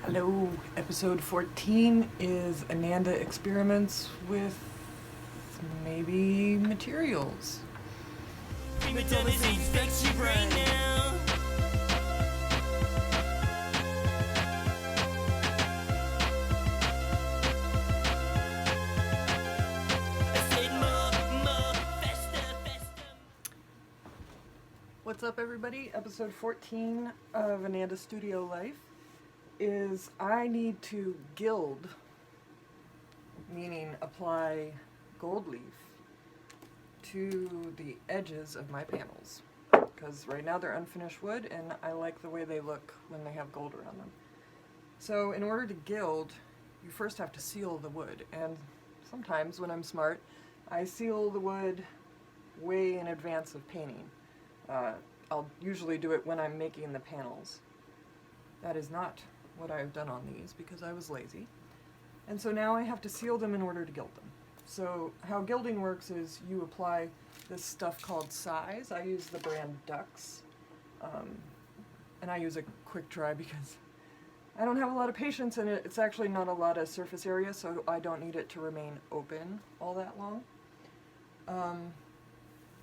Hello, episode 14 is Ananda experiments with maybe materials. Prima donnas infect your brain now. I said more, faster. What's up, everybody? Episode 14 of Ananda Studio Life is I need to gild, meaning apply gold leaf to the edges of my panels, because right now they're unfinished wood and I like the way they look when they have gold around them. So in order to gild, you first have to seal the wood, and sometimes when I'm smart, I seal the wood way in advance of painting. I'll usually do it when I'm making the panels. That is not what I've done on these because I was lazy. And so now I have to seal them in order to gild them. So how gilding works is you apply this stuff called size. I use the brand Dux. And I use a quick dry because I don't have a lot of patience and it's actually not a lot of surface area, so I don't need it to remain open all that long.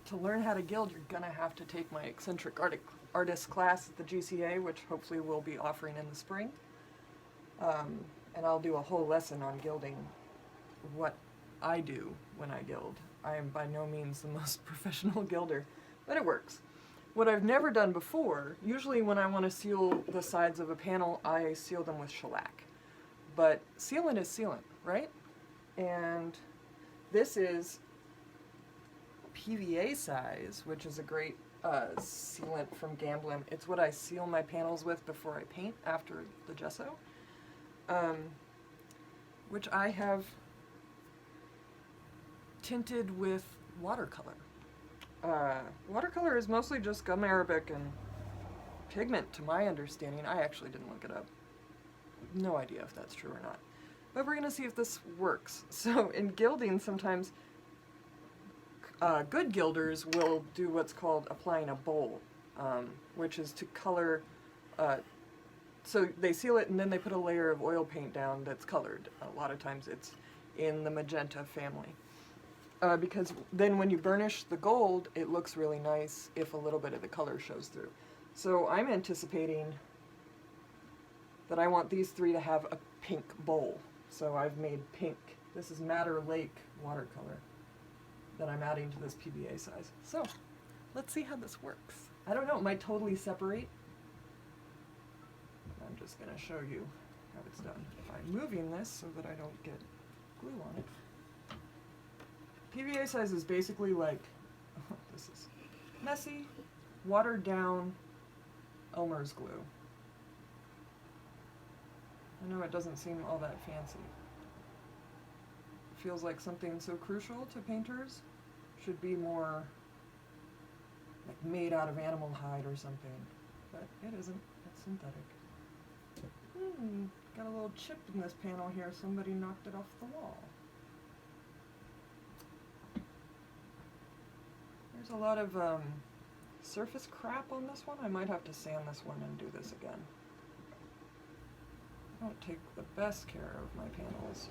To learn how to gild, you're gonna have to take my eccentric artist class at the GCA, which hopefully we'll be offering in the spring. And I'll do a whole lesson on gilding, what I do when I gild. I am by no means the most professional gilder, but it works. What I've never done before, usually when I want to seal the sides of a panel, I seal them with shellac. But sealant is sealant, right? And this is PVA size, which is a great sealant from Gamblin. It's what I seal my panels with before I paint after the gesso, which I have tinted with watercolor. Watercolor is mostly just gum arabic and pigment, to my understanding. I actually didn't look it up. No idea if that's true or not. But we're going to see if this works. So in gilding, sometimes good gilders will do what's called applying a bowl, which is to color. So they seal it and then they put a layer of oil paint down that's colored. A lot of times it's in the magenta family. Because then when you burnish the gold, it looks really nice if a little bit of the color shows through. So I'm anticipating that I want these three to have a pink bowl. So I've made pink. This is Madder Lake watercolor that I'm adding to this PVA size. So let's see how this works. I don't know, it might totally separate. I'm just going to show you how it's done by moving this so that I don't get glue on it. PVA size is basically like, this is messy, watered down Elmer's glue. I know it doesn't seem all that fancy. It feels like something so crucial to painters should be more like made out of animal hide or something, but it isn't. It's synthetic. Got a little chip in this panel here. Somebody knocked it off the wall. There's a lot of surface crap on this one. I might have to sand this one and do this again. I don't take the best care of my panels.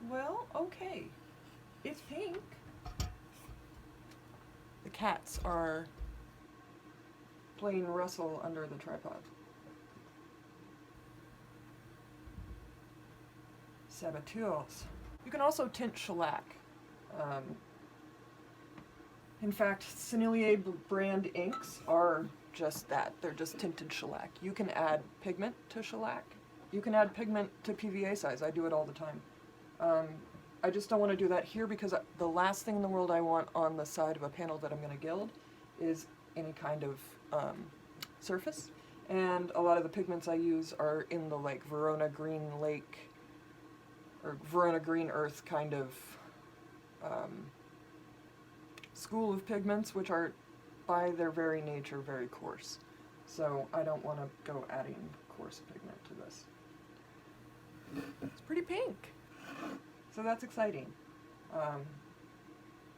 Well, okay. It's pink. The cats are playing Russell under the tripod. Saboteurs. You can also tint shellac. In fact, Sennelier brand inks are just that. They're just tinted shellac. You can add pigment to shellac. You can add pigment to PVA size. I do it all the time. I just don't want to do that here because the last thing in the world I want on the side of a panel that I'm going to gild is any kind of surface. And a lot of the pigments I use are in the like Verona Green Lake or Verona Green Earth kind of school of pigments, which are by their very nature very coarse. So I don't want to go adding coarse pigment to this. It's pretty pink. So that's exciting.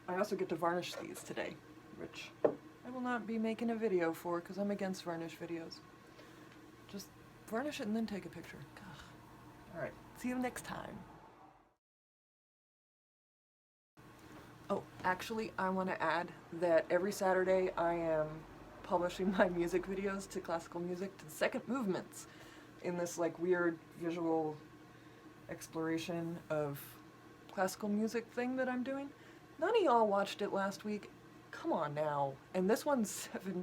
I also get to varnish these today, which I will not be making a video for because I'm against varnish videos. Just varnish it and then take a picture. Alright, see you next time. Oh, actually, I want to add that every Saturday I am publishing my music videos to classical music to the second movements in this like weird visual exploration of classical music thing that I'm doing. None of y'all watched it last week. Come on now. And this one's 7